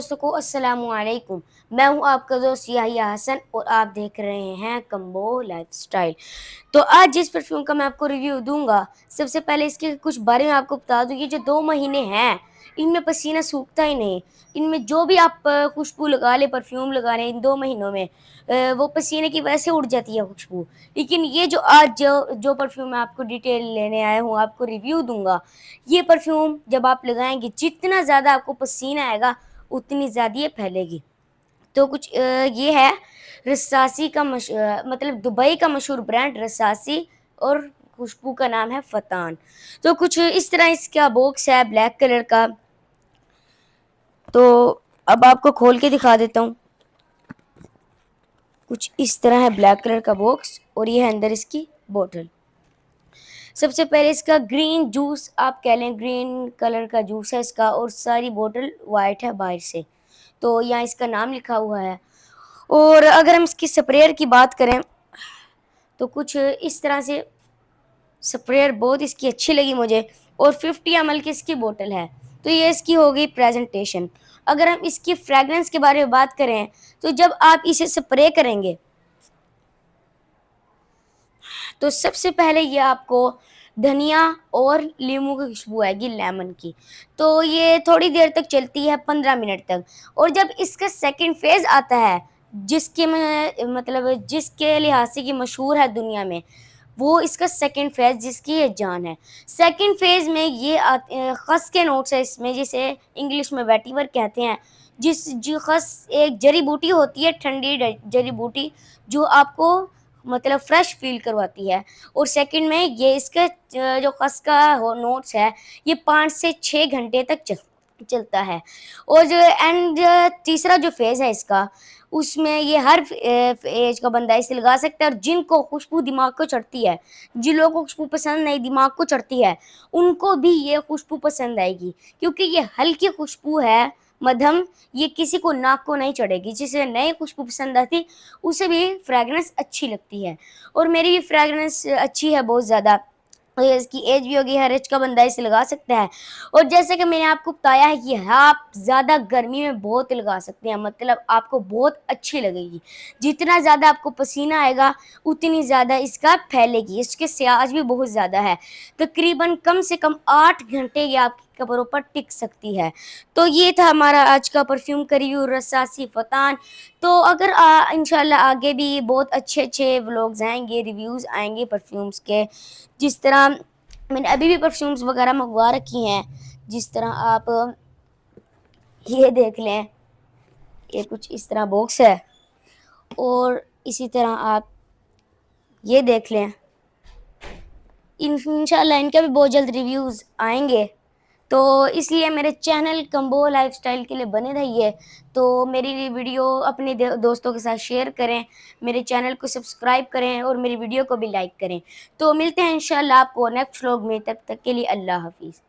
दोस्तों को अस्सलाम वालेकुम। मैं हूं आपका दोस्त याहिया हसन और आप देख रहे हैं कंबो लाइफस्टाइल। तो आज जिस परफ्यूम का मैं आपको रिव्यू दूंगा, सबसे पहले इसके कुछ बारे में आपको बता दूं। ये जो 2 महीने हैं, इनमें पसीना सूखता ही नहीं। इनमें जो भी आप खुशबू लगा ले, परफ्यूम लगा लें, इन 2 महीनों में वो पसीने की वजह से उड़ जाती है खुशबू। लेकिन ये जो आज जो परफ्यूम मैं आपको डिटेल लेने आया हूँ, आपको रिव्यू दूंगा, ये परफ्यूम जब आप लगाएंगे, जितना ज़्यादा आपको पसीना आएगा उतनी ज़्यादा ये फैलेगी। तो कुछ ये है रसासी का मतलब दुबई का मशहूर ब्रांड रसासी, और खुशबू का नाम है फतान। तो कुछ इस तरह इसका बॉक्स है ब्लैक कलर का। तो अब आपको खोल के दिखा देता हूँ। कुछ इस तरह है ब्लैक कलर का बॉक्स, और ये है अंदर इसकी बोतल। सबसे पहले इसका ग्रीन जूस आप कह लें, ग्रीन कलर का जूस है इसका, और सारी बोतल वाइट है बाहर से। तो यहाँ इसका नाम लिखा हुआ है। और अगर हम इसकी स्प्रेयर की बात करें तो कुछ इस तरह से स्प्रेयर बहुत इसकी अच्छी लगी मुझे, और 50 ml की इसकी बोतल है। तो ये इसकी हो गई प्रेजेंटेशन। अगर हम इसकी फ्रेगरेंस के बारे में बात करें तो जब आप इसे स्प्रे करेंगे तो सबसे पहले ये आपको धनिया और नींबू की खुशबू आएगी, लेमन की। तो ये थोड़ी देर तक चलती है, 15 मिनट तक। और जब इसका सेकंड फेज आता है, जिसके में मतलब जिसके लिहाज से कि मशहूर है दुनिया में, वो इसका सेकंड फेज जिसकी ये जान है। सेकंड फेज में ये खस के नोट्स है इसमें, जिसे इंग्लिश में वेटिवर कहते हैं। जो खस एक जड़ी बूटी होती है, ठंडी जड़ी बूटी, जो आपको मतलब फ्रेश फील करवाती है। और सेकंड में ये इसका जो खस का नोट्स है, ये 5 से 6 घंटे तक चलता है। और जो एंड तीसरा जो फेज़ है इसका, उसमें ये हर एज का बंदा इसे लगा सकता है। और जिनको खुशबू दिमाग को चढ़ती है, जिन लोगों को खुशबू पसंद नहीं दिमाग को चढ़ती है, उनको भी ये खुशबू पसंद आएगी, क्योंकि ये हल्की खुशबू है, मध्यम। ये किसी को नाक को नहीं चढ़ेगी। जिसे नई खुशबू पसंद आती, उसे भी फ्रेगरेंस अच्छी लगती है। और मेरी भी फ्रेगरेंस अच्छी है बहुत ज़्यादा। और इसकी एज भी होगी, हर एज का बंदा इसे लगा सकता है। और जैसे कि मैंने आपको बताया है कि आप ज़्यादा गर्मी में बहुत लगा सकते हैं, मतलब आपको बहुत अच्छी लगेगी। जितना ज़्यादा आपको पसीना आएगा उतनी ज़्यादा इसका फैलेगी। इसके स्याज भी बहुत ज़्यादा है, तकरीबन कम से कम 8 घंटे ये आपके कपड़ों पर टिक सकती है। तो ये था हमारा आज का परफ्यूम का रिव्यू, रसासी फतान। तो अगर इंशाल्लाह आगे भी बहुत अच्छे अच्छे व्लॉग्स आएंगे, रिव्यूज़ आएंगे परफ्यूम्स के। जिस तरह मैंने अभी भी परफ्यूम्स वगैरह मंगवा रखी हैं, जिस तरह आप ये देख लें, ये कुछ इस तरह बॉक्स है। और इसी तरह आप ये देख लें। इंशाल्लाह इनका भी बहुत जल्द रिव्यूज़ आएंगे। तो इसलिए मेरे चैनल कंबो लाइफस्टाइल के लिए बने रहिए। तो मेरी वीडियो अपने दोस्तों के साथ शेयर करें, मेरे चैनल को सब्सक्राइब करें, और मेरी वीडियो को भी लाइक करें। तो मिलते हैं इंशाल्लाह आपको नेक्स्ट व्लॉग में। तब तक के लिए अल्लाह हाफिज़।